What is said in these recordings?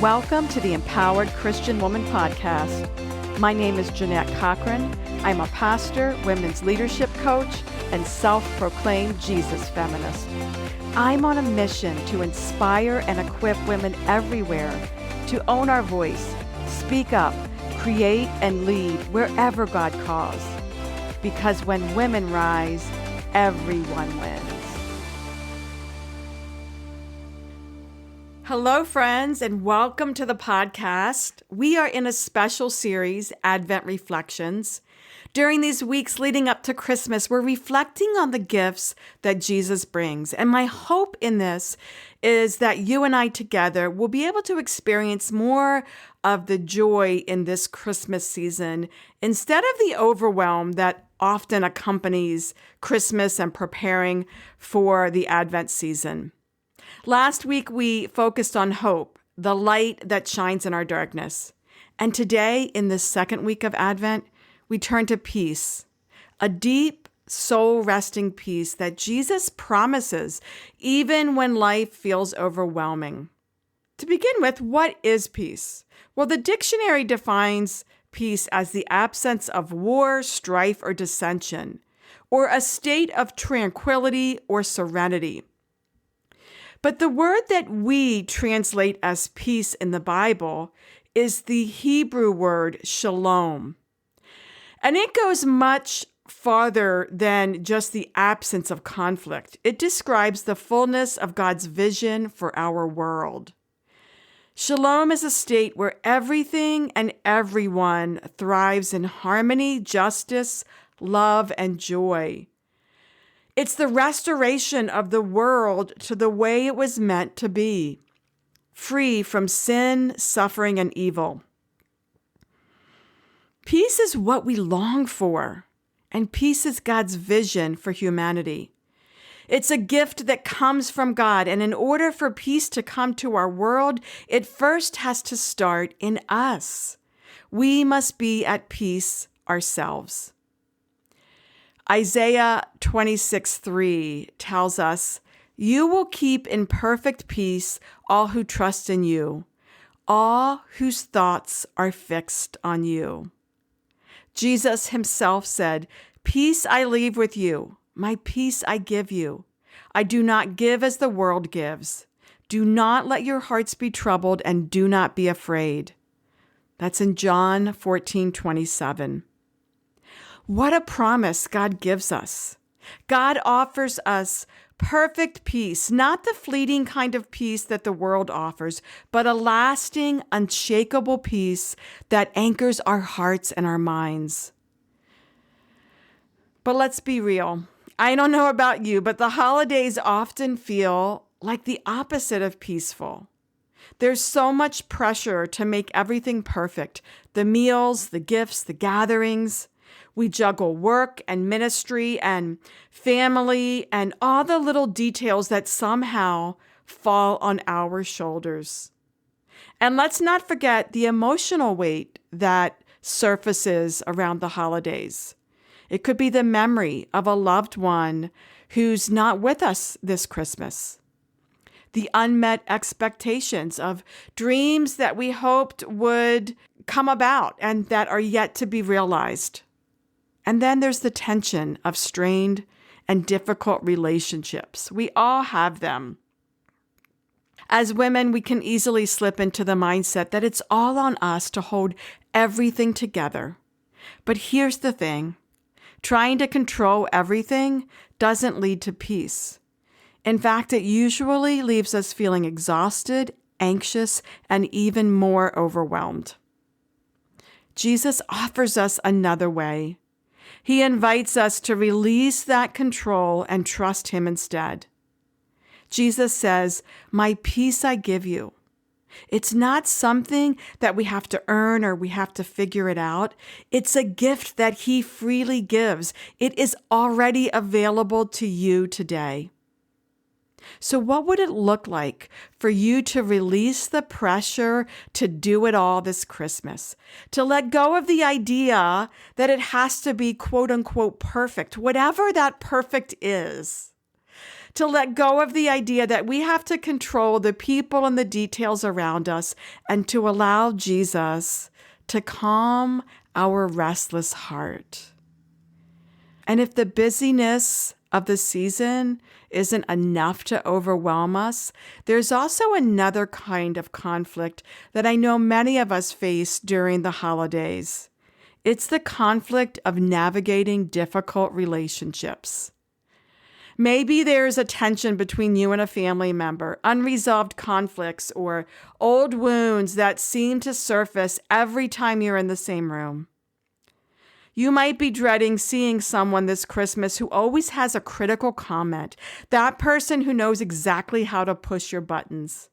Welcome to the Empowered Christian Woman Podcast. My name is Jeanette Cochran. I'm a pastor, women's leadership coach, and self-proclaimed Jesus feminist. I'm on a mission to inspire and equip women everywhere to own our voice, speak up, create, and lead wherever God calls. Because when women rise, everyone wins. Hello, friends, and welcome to the podcast. We are in a special series, Advent Reflections. During these weeks leading up to Christmas, we're reflecting on the gifts that Jesus brings. And my hope in this is that you and I together will be able to experience more of the joy in this Christmas season instead of the overwhelm that often accompanies Christmas and preparing for the Advent season. Last week, we focused on hope, the light that shines in our darkness. And today, in the second week of Advent, we turn to peace, a deep, soul-resting peace that Jesus promises even when life feels overwhelming. To begin with, what is peace? Well, the dictionary defines peace as the absence of war, strife, or dissension, or a state of tranquility or serenity. But the word that we translate as peace in the Bible is the Hebrew word shalom. And it goes much farther than just the absence of conflict. It describes the fullness of God's vision for our world. Shalom is a state where everything and everyone thrives in harmony, justice, love, and joy. It's the restoration of the world to the way it was meant to be, free from sin, suffering, and evil. Peace is what we long for, and peace is God's vision for humanity. It's a gift that comes from God, and in order for peace to come to our world, it first has to start in us. We must be at peace ourselves. Isaiah 26:3 tells us, "You will keep in perfect peace all who trust in you, all whose thoughts are fixed on you." Jesus himself said, "Peace I leave with you, my peace I give you. I do not give as the world gives. Do not let your hearts be troubled and do not be afraid." That's in John 14:27. What a promise God gives us. God offers us perfect peace, not the fleeting kind of peace that the world offers, but a lasting, unshakable peace that anchors our hearts and our minds. But let's be real. I don't know about you, but the holidays often feel like the opposite of peaceful. There's so much pressure to make everything perfect. The meals, the gifts, the gatherings. We juggle work and ministry and family and all the little details that somehow fall on our shoulders. And let's not forget the emotional weight that surfaces around the holidays. It could be the memory of a loved one who's not with us this Christmas. The unmet expectations of dreams that we hoped would come about and that are yet to be realized. And then there's the tension of strained and difficult relationships. We all have them. As women, we can easily slip into the mindset that it's all on us to hold everything together. But here's the thing. Trying to control everything doesn't lead to peace. In fact, it usually leaves us feeling exhausted, anxious, and even more overwhelmed. Jesus offers us another way. He invites us to release that control and trust him instead. Jesus says, "My peace I give you." It's not something that we have to earn or we have to figure it out. It's a gift that he freely gives. It is already available to you today. So what would it look like for you to release the pressure to do it all this Christmas? To let go of the idea that it has to be quote unquote perfect, whatever that perfect is. to let go of the idea that we have to control the people and the details around us, and to allow Jesus to calm our restless heart. And if the busyness of the season isn't enough to overwhelm us, there's also another kind of conflict that I know many of us face during the holidays. It's the conflict of navigating difficult relationships. Maybe there's a tension between you and a family member, unresolved conflicts, or old wounds that seem to surface every time you're in the same room. You might be dreading seeing someone this Christmas who always has a critical comment, that person who knows exactly how to push your buttons.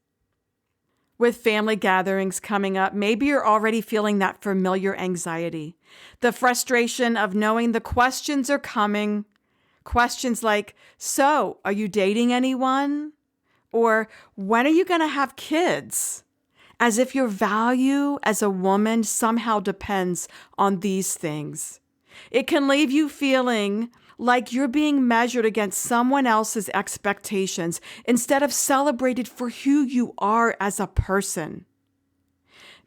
With family gatherings coming up, maybe you're already feeling that familiar anxiety, the frustration of knowing the questions are coming. Questions like, so, are you dating anyone? Or, when are you going to have kids? As if your value as a woman somehow depends on these things. It can leave you feeling like you're being measured against someone else's expectations instead of celebrated for who you are as a person.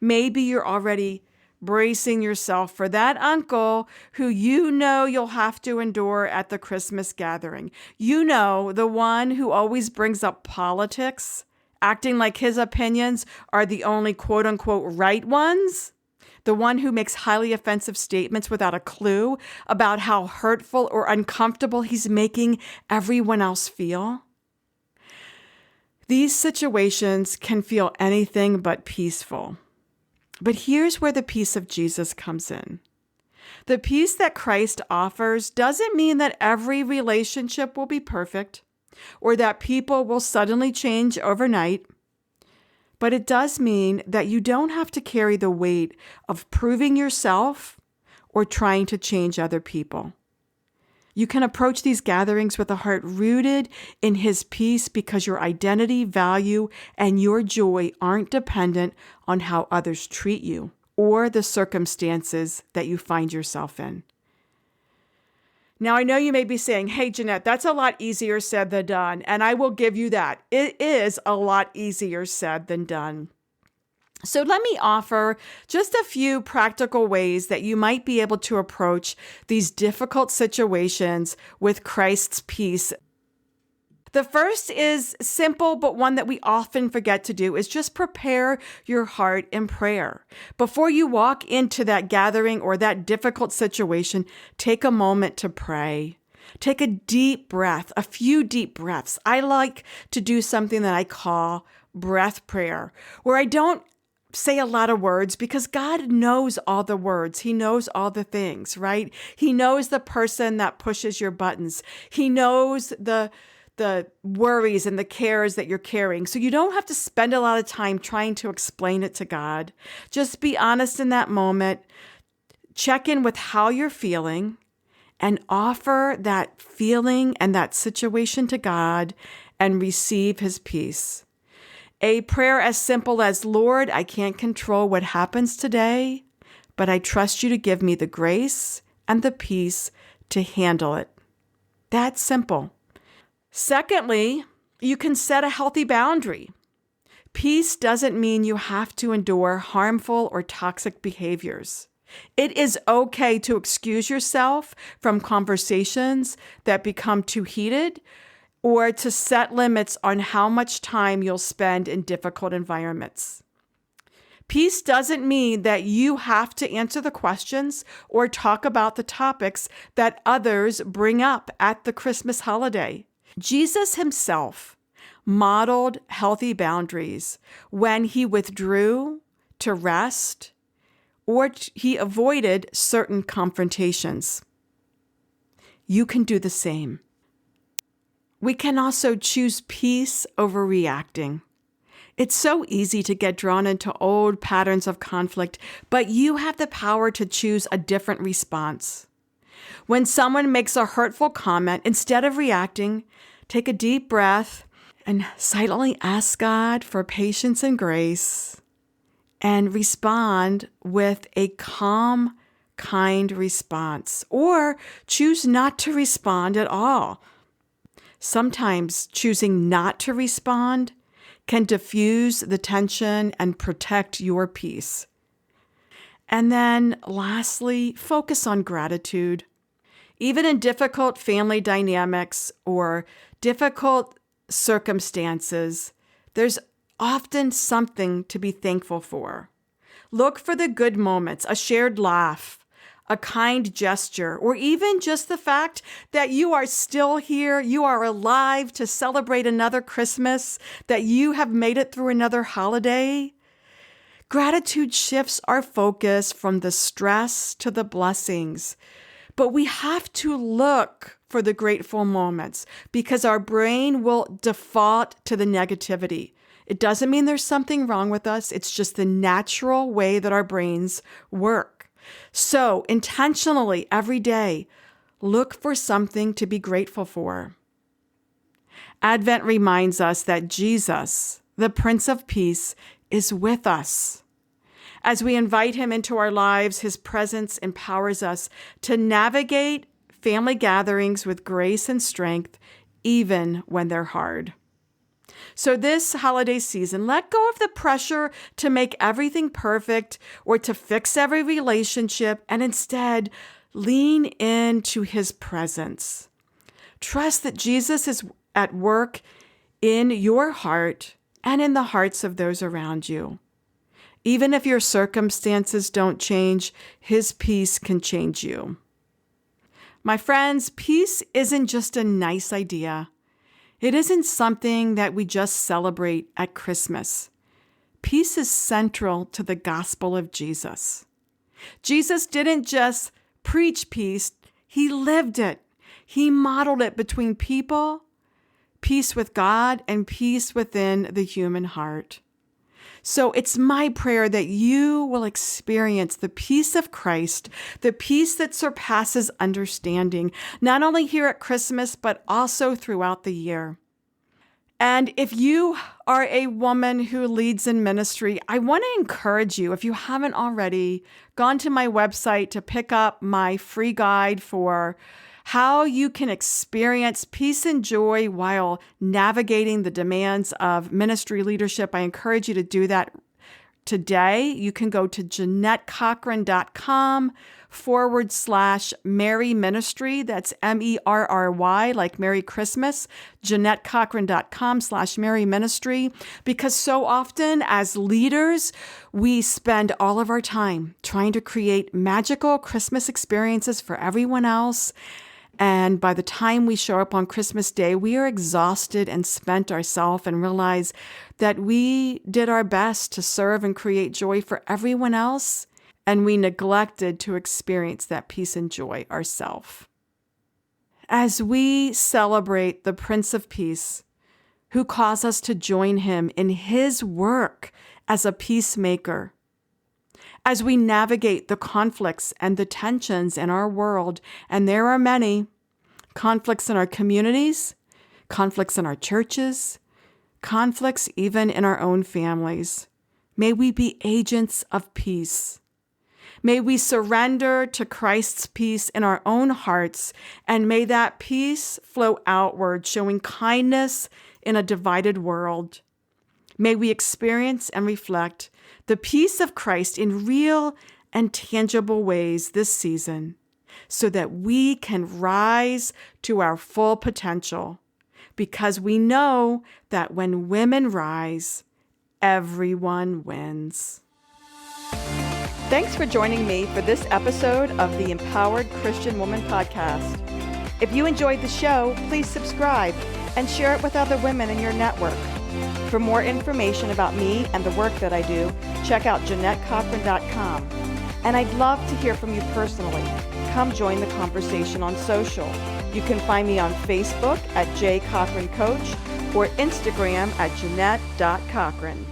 Maybe you're already bracing yourself for that uncle who you know you'll have to endure at the Christmas gathering. You know, the one who always brings up politics, acting like his opinions are the only quote-unquote right ones. The one who makes highly offensive statements without a clue about how hurtful or uncomfortable he's making everyone else feel. These situations can feel anything but peaceful. But here's where the peace of Jesus comes in. The peace that Christ offers doesn't mean that every relationship will be perfect or that people will suddenly change overnight. But it does mean that you don't have to carry the weight of proving yourself or trying to change other people. You can approach these gatherings with a heart rooted in His peace because your identity, value, and your joy aren't dependent on how others treat you or the circumstances that you find yourself in. Now, I know you may be saying, hey, Jeanette, that's a lot easier said than done. And I will give you that. It is a lot easier said than done. So let me offer just a few practical ways that you might be able to approach these difficult situations with Christ's peace. The first is simple, but one that we often forget to do, is just prepare your heart in prayer. Before you walk into that gathering or that difficult situation, take a moment to pray. Take a deep breath, a few deep breaths. I like to do something that I call breath prayer, where I don't say a lot of words because God knows all the words. He knows all the things, right? He knows the person that pushes your buttons. He knows the worries and the cares that you're carrying. So you don't have to spend a lot of time trying to explain it to God. Just be honest in that moment. Check in with how you're feeling and offer that feeling and that situation to God and receive His peace. A prayer as simple as, Lord, I can't control what happens today, but I trust you to give me the grace and the peace to handle it. That's simple. Secondly, you can set a healthy boundary. Peace doesn't mean you have to endure harmful or toxic behaviors. It is okay to excuse yourself from conversations that become too heated or to set limits on how much time you'll spend in difficult environments. Peace doesn't mean that you have to answer the questions or talk about the topics that others bring up at the Christmas holiday. Jesus Himself modeled healthy boundaries when He withdrew to rest or He avoided certain confrontations. You can do the same. We can also choose peace over reacting. It's so easy to get drawn into old patterns of conflict, but you have the power to choose a different response. When someone makes a hurtful comment, instead of reacting, take a deep breath and silently ask God for patience and grace and respond with a calm, kind response, or choose not to respond at all. Sometimes choosing not to respond can diffuse the tension and protect your peace. And then lastly, focus on gratitude. Even in difficult family dynamics or difficult circumstances, there's often something to be thankful for. Look for the good moments, a shared laugh, a kind gesture, or even just the fact that you are still here, you are alive to celebrate another Christmas, that you have made it through another holiday. Gratitude shifts our focus from the stress to the blessings. But we have to look for the grateful moments because our brain will default to the negativity. It doesn't mean there's something wrong with us. It's just the natural way that our brains work. So intentionally every day, look for something to be grateful for. Advent reminds us that Jesus, the Prince of Peace, is with us. As we invite him into our lives, his presence empowers us to navigate family gatherings with grace and strength, even when they're hard. So this holiday season, let go of the pressure to make everything perfect or to fix every relationship, and instead lean into his presence. Trust that Jesus is at work in your heart and in the hearts of those around you. Even if your circumstances don't change, his peace can change you. My friends, peace isn't just a nice idea. It isn't something that we just celebrate at Christmas. Peace is central to the gospel of Jesus. Jesus didn't just preach peace, he lived it. He modeled it between people, peace with God, and peace within the human heart. So it's my prayer that you will experience the peace of Christ, the peace that surpasses understanding, not only here at Christmas, but also throughout the year. And if you are a woman who leads in ministry, I want to encourage you, if you haven't already, gone to my website to pick up my free guide for how you can experience peace and joy while navigating the demands of ministry leadership. I encourage you to do that today. You can go to JeanetteCochran.com/Merry Ministry. That's MERRY, like Merry Christmas. JeanetteCochran.com/Merry Ministry. Because so often as leaders, we spend all of our time trying to create magical Christmas experiences for everyone else. And by the time we show up on Christmas Day, we are exhausted and spent ourselves and realize that we did our best to serve and create joy for everyone else, and we neglected to experience that peace and joy ourselves. As we celebrate the Prince of Peace, who calls us to join him in his work as a peacemaker, as we navigate the conflicts and the tensions in our world, and there are many, conflicts in our communities, conflicts in our churches, conflicts even in our own families. May we be agents of peace. May we surrender to Christ's peace in our own hearts, and may that peace flow outward, showing kindness in a divided world. May we experience and reflect the peace of Christ in real and tangible ways this season, so that we can rise to our full potential, because we know that when women rise, everyone wins. Thanks for joining me for this episode of the Empowered Christian Woman Podcast. If you enjoyed the show, please subscribe and share it with other women in your network. For more information about me and the work that I do, check out JeanetteCochran.com. And I'd love to hear from you personally. Come join the conversation on social. You can find me on Facebook at J. Cochran Coach or Instagram at Jeanette.Cochran.